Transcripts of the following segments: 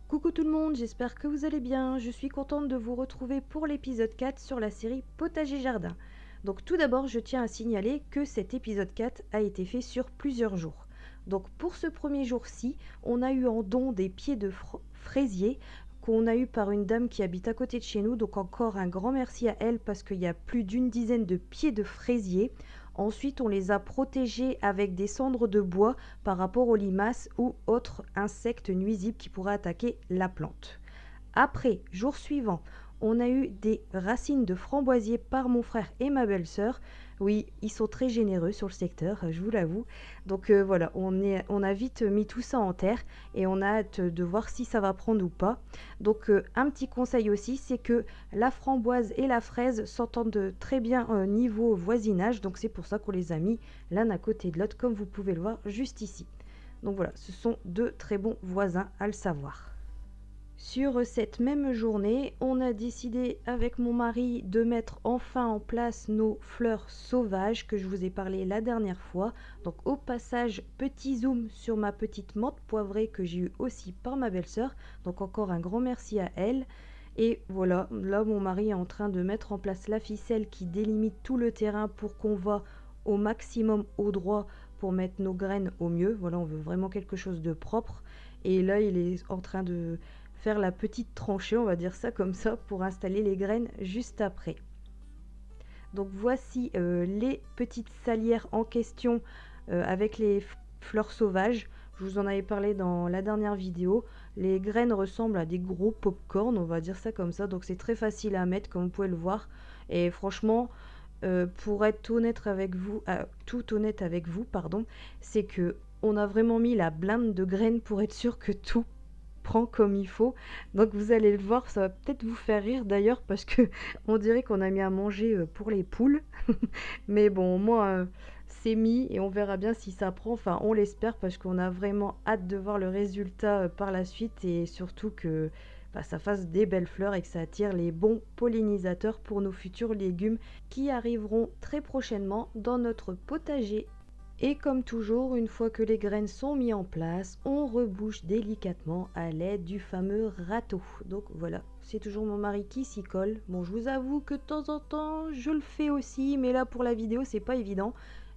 Coucou tout le monde, j'espère que vous allez bien. Je suis contente de vous retrouver pour l'épisode 4 sur la série Potager Jardin. Donc tout d'abord, je tiens à signaler que cet épisode 4 a été fait sur plusieurs jours. Donc pour ce premier jour-ci, on a eu en don des pieds de fraisier qu'on a eu par une dame qui habite à côté de chez nous. Donc encore un grand merci à elle parce qu'il y a plus d'une dizaine de pieds de fraisier. Ensuite, on les a protégés avec des cendres de bois par rapport aux limaces ou autres insectes nuisibles qui pourraient attaquer la plante. Après, jour suivant, on a eu des racines de framboisier par mon frère et ma belle-sœur. Oui, ils sont très généreux sur le secteur, je vous l'avoue. Donc voilà, on a vite mis tout ça en terre et on a hâte de voir si ça va prendre ou pas. Donc un petit conseil aussi, c'est que la framboise et la fraise s'entendent très bien niveau voisinage. Donc c'est pour ça qu'on les a mis l'un à côté de l'autre, comme vous pouvez le voir juste ici. Donc voilà, ce sont deux très bons voisins à le savoir. Sur cette même journée, on a décidé avec mon mari de mettre enfin en place nos fleurs sauvages que je vous ai parlé la dernière fois. Donc au passage, petit zoom sur ma petite menthe poivrée que j'ai eue aussi par ma belle-sœur. Donc encore un grand merci à elle. Et voilà, là mon mari est en train de mettre en place la ficelle qui délimite tout le terrain pour qu'on va au maximum au droit pour mettre nos graines au mieux. Voilà, on veut vraiment quelque chose de propre. Et là, il est en train de faire la petite tranchée, on va dire ça comme ça, pour installer les graines juste après. Donc voici les petites salières en question avec les fleurs sauvages. Je vous en avais parlé dans la dernière vidéo. Les graines ressemblent à des gros pop-corn, on va dire ça comme ça. Donc c'est très facile à mettre, comme vous pouvez le voir. Et franchement, pour être tout honnête avec vous, pardon, c'est que on a vraiment mis la blinde de graines pour être sûr que tout prend comme il faut. Donc vous allez le voir, ça va peut-être vous faire rire d'ailleurs parce que on dirait qu'on a mis à manger pour les poules. Mais bon, moi c'est mis et on verra bien si ça prend. Enfin, on l'espère parce qu'on a vraiment hâte de voir le résultat par la suite et surtout que ça fasse des belles fleurs et que ça attire les bons pollinisateurs pour nos futurs légumes qui arriveront très prochainement dans notre potager. Et comme toujours, une fois que les graines sont mises en place, on rebouche délicatement à l'aide du fameux râteau. Donc voilà, c'est toujours mon mari qui s'y colle. Bon, je vous avoue que de temps en temps, je le fais aussi, mais là pour la vidéo, c'est pas évident.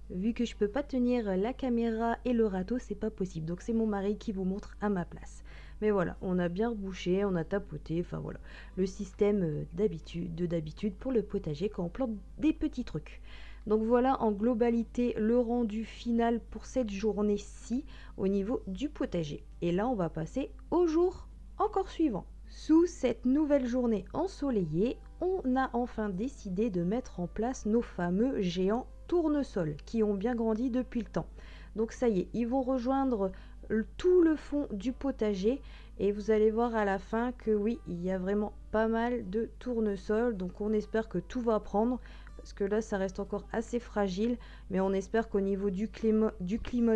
Vu que je peux pas tenir la caméra et le râteau, c'est pas possible. Donc c'est mon mari qui vous montre à ma place. Mais voilà, on a bien rebouché, on a tapoté, enfin voilà, le système d'habitude pour le potager quand on plante des petits trucs. Donc voilà en globalité le rendu final pour cette journée-ci au niveau du potager. Et là on va passer au jour encore suivant. Sous cette nouvelle journée ensoleillée, on a enfin décidé de mettre en place nos fameux géants tournesols qui ont bien grandi depuis le temps. Donc ça y est, ils vont rejoindre tout le fond du potager et vous allez voir à la fin que oui, il y a vraiment pas mal de tournesols. Donc on espère que tout va prendre parce que là ça reste encore assez fragile, mais on espère qu'au niveau du climat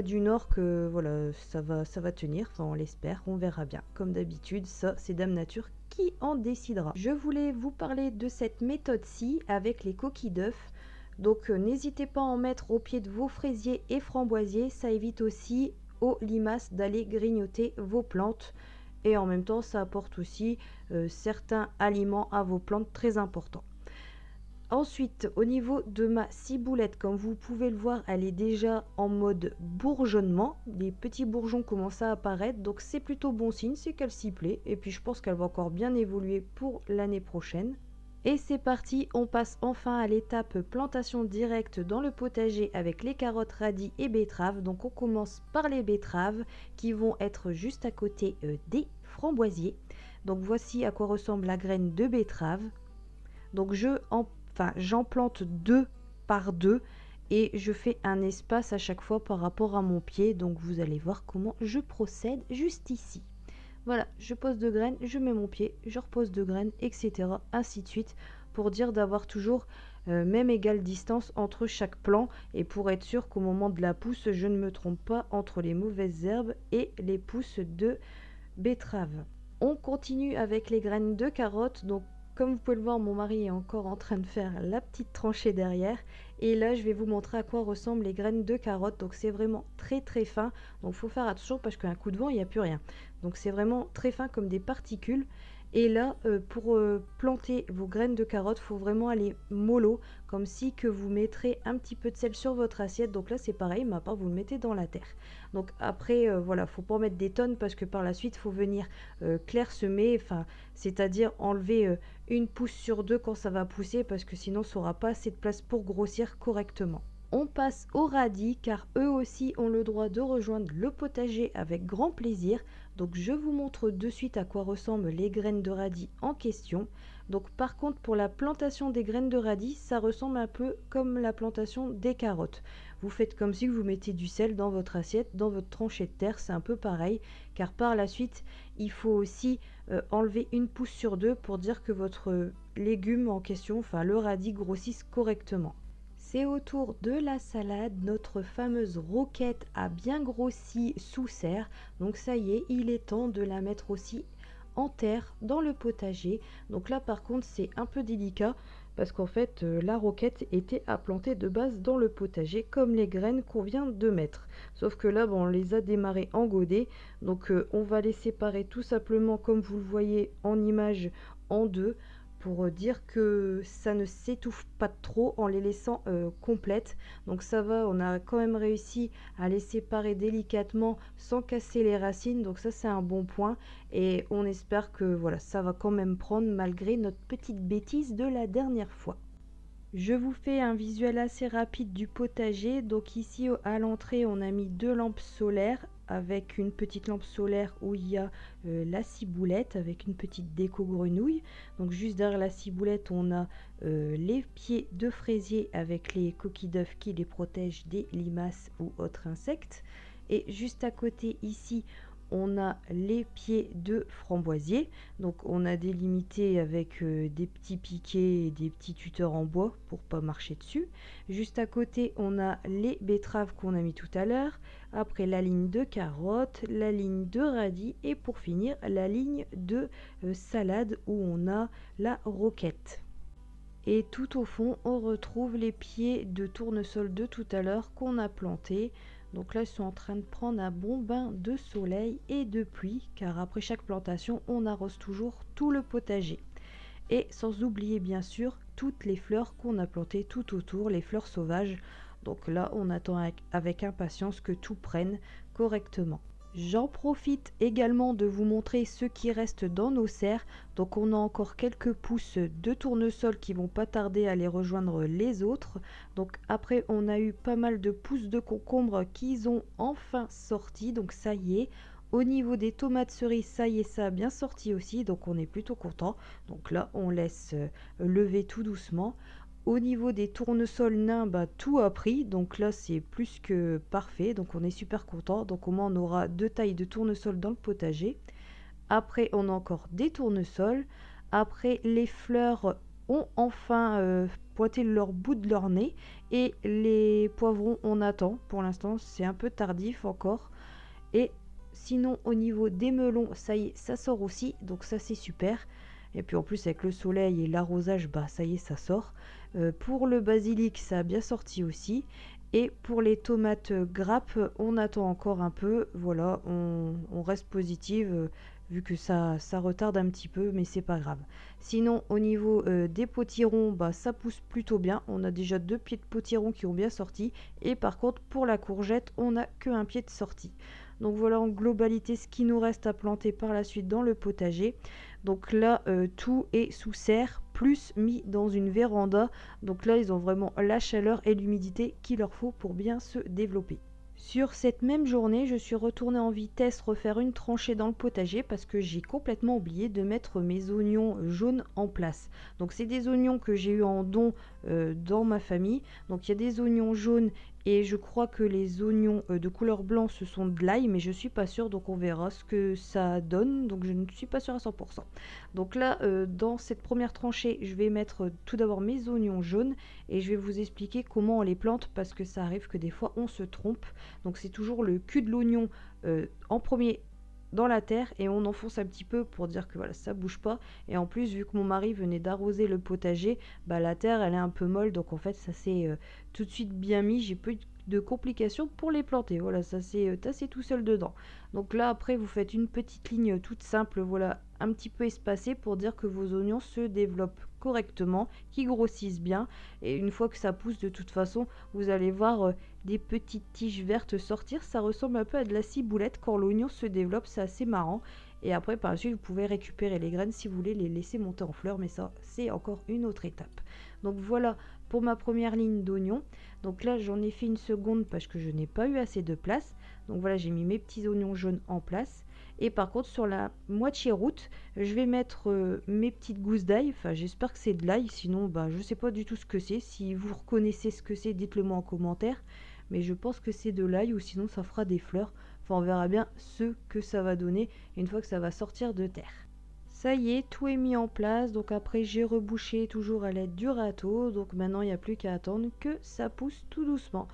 du nord que voilà ça va tenir, enfin on l'espère, on verra bien. Comme d'habitude, ça c'est Dame Nature qui en décidera. Je voulais vous parler de cette méthode-ci avec les coquilles d'œufs. Donc n'hésitez pas à en mettre au pied de vos fraisiers et framboisiers, ça évite aussi aux limaces d'aller grignoter vos plantes et en même temps ça apporte aussi certains aliments à vos plantes très importants. Ensuite, au niveau de ma ciboulette, comme vous pouvez le voir, elle est déjà en mode bourgeonnement. Les petits bourgeons commencent à apparaître, donc c'est plutôt bon signe, c'est qu'elle s'y plaît. Et puis je pense qu'elle va encore bien évoluer pour l'année prochaine. Et c'est parti, on passe enfin à l'étape plantation directe dans le potager avec les carottes, radis et betteraves. Donc on commence par les betteraves qui vont être juste à côté des framboisiers. Donc voici à quoi ressemble la graine de betterave. Donc j'en plante 2 par 2 et je fais un espace à chaque fois par rapport à mon pied. Donc vous allez voir comment je procède juste ici. Voilà, je pose 2 graines, je mets mon pied, je repose 2 graines, etc. Ainsi de suite pour dire d'avoir toujours même égale distance entre chaque plant et pour être sûr qu'au moment de la pousse, je ne me trompe pas entre les mauvaises herbes et les pousses de betterave. On continue avec les graines de carottes. Donc Comme vous pouvez le voir, mon mari est encore en train de faire la petite tranchée derrière. Et là, je vais vous montrer à quoi ressemblent les graines de carottes. Donc c'est vraiment très très fin. Donc il faut faire attention parce qu'un coup de vent, il n'y a plus rien. Donc c'est vraiment très fin comme des particules. Et là, pour planter vos graines de carottes, il faut vraiment aller mollo, comme si que vous mettrez un petit peu de sel sur votre assiette. Donc là, c'est pareil, mais à part vous le mettez dans la terre. Donc après, voilà, faut pas en mettre des tonnes parce que par la suite, il faut venir clairsemer, enfin, c'est-à-dire enlever une pousse sur deux quand ça va pousser parce que sinon ça n'aura pas assez de place pour grossir correctement. On passe aux radis car eux aussi ont le droit de rejoindre le potager avec grand plaisir. Donc je vous montre de suite à quoi ressemblent les graines de radis en question. Donc par contre pour la plantation des graines de radis, ça ressemble un peu comme la plantation des carottes. Vous faites comme si vous mettez du sel dans votre assiette, dans votre tranchée de terre, c'est un peu pareil car par la suite il faut aussi enlever une pousse sur deux pour dire que votre légume en question, enfin le radis, grossisse correctement. C'est au tour de la salade, notre fameuse roquette a bien grossi sous serre, donc ça y est, il est temps de la mettre aussi en terre dans le potager. Donc là par contre c'est un peu délicat parce qu'en fait la roquette était à planter de base dans le potager comme les graines qu'on vient de mettre. Sauf que là bon, on les a démarrées en godet, donc on va les séparer tout simplement comme vous le voyez en image en deux pour dire que ça ne s'étouffe pas trop en les laissant complètes. Donc ça va, on a quand même réussi à les séparer délicatement sans casser les racines. Donc ça c'est un bon point et on espère que voilà, ça va quand même prendre malgré notre petite bêtise de la dernière fois. Je vous fais un visuel assez rapide du potager. Donc ici à l'entrée, on a mis deux lampes solaires avec une petite lampe solaire où il y a la ciboulette avec une petite déco grenouille. Donc juste derrière la ciboulette, on a les pieds de fraisier avec les coquilles d'œufs qui les protègent des limaces ou autres insectes. Et juste à côté ici, on a les pieds de framboisier. Donc on a délimité avec des petits piquets et des petits tuteurs en bois pour pas marcher dessus. Juste à côté, on a les betteraves qu'on a mis tout à l'heure. Après la ligne de carottes, la ligne de radis et pour finir la ligne de salade où on a la roquette. Et tout au fond, on retrouve les pieds de tournesol de tout à l'heure qu'on a plantés. Donc là, ils sont en train de prendre un bon bain de soleil et de pluie, car après chaque plantation, on arrose toujours tout le potager. Et sans oublier bien sûr toutes les fleurs qu'on a plantées tout autour, les fleurs sauvages. Donc là, on attend avec impatience que tout prenne correctement. J'en profite également de vous montrer ce qui reste dans nos serres. Donc on a encore quelques pousses de tournesol qui vont pas tarder à les rejoindre les autres. Donc après on a eu pas mal de pousses de concombre qui ont enfin sorti. Donc ça y est. Au niveau des tomates cerises, ça y est, ça a bien sorti aussi. Donc on est plutôt content. Donc là on laisse lever tout doucement. Au niveau des tournesols nains, bah, tout a pris, donc là c'est plus que parfait, donc on est super content. Donc au moins on aura deux tailles de tournesol dans le potager. Après on a encore des tournesols. Après les fleurs ont enfin pointé leur bout de leur nez. Et les poivrons on attend, pour l'instant c'est un peu tardif encore. Et sinon au niveau des melons, ça y est, ça sort aussi, donc ça c'est super. Et puis en plus avec le soleil et l'arrosage, bah ça y est, ça sort. Pour le basilic, ça a bien sorti aussi. Et pour les tomates grappes, on attend encore un peu. Voilà, on reste positive vu que ça retarde un petit peu, mais c'est pas grave. Sinon, au niveau des potirons, bah, ça pousse plutôt bien. On a déjà deux pieds de potirons qui ont bien sorti. Et par contre, pour la courgette, on n'a qu'un pied de sortie. Donc voilà en globalité ce qui nous reste à planter par la suite dans le potager. Donc là, tout est sous serre, plus mis dans une véranda. Donc là, ils ont vraiment la chaleur et l'humidité qu'il leur faut pour bien se développer. Sur cette même journée, je suis retournée en vitesse refaire une tranchée dans le potager parce que j'ai complètement oublié de mettre mes oignons jaunes en place. Donc c'est des oignons que j'ai eu en don dans ma famille. Donc il y a des oignons jaunes et je crois que les oignons de couleur blanc ce sont de l'ail, mais je suis pas sûre, donc on verra ce que ça donne. Donc je ne suis pas sûre à 100%. Donc là, dans cette première tranchée, je vais mettre tout d'abord mes oignons jaunes et je vais vous expliquer comment on les plante parce que ça arrive que des fois on se trompe. Donc c'est toujours le cul de l'oignon en premier dans la terre et on enfonce un petit peu pour dire que voilà, ça bouge pas. Et en plus, vu que mon mari venait d'arroser le potager, la terre elle est un peu molle, donc en fait ça s'est tout de suite bien mis. J'ai pas eu de complications pour les planter. Voilà, ça s'est tassé tout seul dedans. Donc là après vous faites une petite ligne toute simple, voilà, un petit peu espacée pour dire que vos oignons se développent correctement, qu'ils grossissent bien. Et une fois que ça pousse, de toute façon, vous allez voir des petites tiges vertes sortir. Ça ressemble un peu à de la ciboulette quand l'oignon se développe, c'est assez marrant. Et après par la suite vous pouvez récupérer les graines si vous voulez les laisser monter en fleurs, mais ça c'est encore une autre étape. Donc voilà pour ma première ligne d'oignons. Donc là j'en ai fait une seconde parce que je n'ai pas eu assez de place. Donc voilà, j'ai mis mes petits oignons jaunes en place. Et par contre sur la moitié route, je vais mettre mes petites gousses d'ail. Enfin j'espère que c'est de l'ail, sinon je sais pas du tout ce que c'est. Si vous reconnaissez ce que c'est, dites-le moi en commentaire. Mais je pense que c'est de l'ail ou sinon ça fera des fleurs. Enfin on verra bien ce que ça va donner une fois que ça va sortir de terre. Ça y est, tout est mis en place. Donc après j'ai rebouché toujours à l'aide du râteau. Donc maintenant il n'y a plus qu'à attendre que ça pousse tout doucement.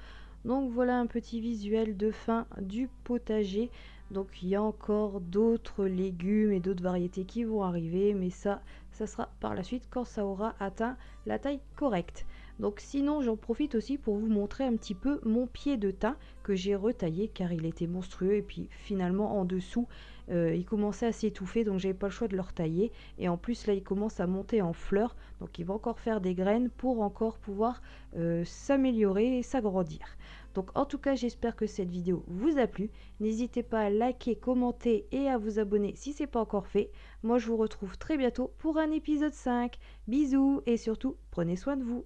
Donc voilà un petit visuel de fin du potager. Donc il y a encore d'autres légumes et d'autres variétés qui vont arriver, mais ça sera par la suite quand ça aura atteint la taille correcte. Donc sinon j'en profite aussi pour vous montrer un petit peu mon pied de thym que j'ai retaillé car il était monstrueux et puis finalement en dessous il commençait à s'étouffer, donc j'avais pas le choix de le retailler. Et en plus là il commence à monter en fleurs, donc il va encore faire des graines pour encore pouvoir s'améliorer et s'agrandir. Donc en tout cas j'espère que cette vidéo vous a plu. N'hésitez pas à liker, commenter et à vous abonner si ce n'est pas encore fait. Moi je vous retrouve très bientôt pour un épisode 5. Bisous et surtout prenez soin de vous.